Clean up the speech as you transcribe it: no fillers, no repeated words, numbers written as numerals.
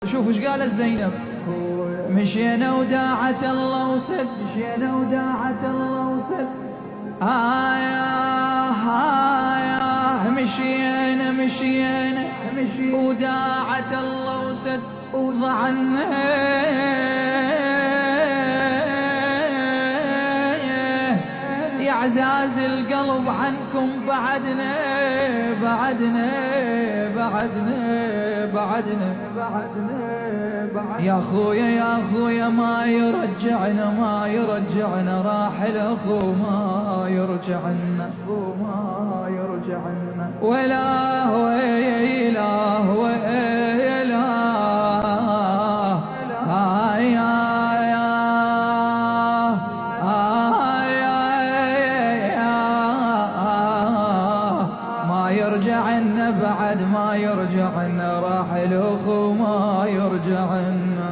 شوف ايش قالت زينب. مشينا وداعت الله وسد، مشينا وداعت الله وسد، مشينا وداعت الله وسد وضعنا يا عزاز القلب عنكم بعدنا بعدنا بعدنا بعدنا يا خويا ما يرجعنا راح الاخو ما يرجعنا ولا ويلا ويلا ما يرجعنا بعد ما يرجعنا راح الاخو ما يرجعنا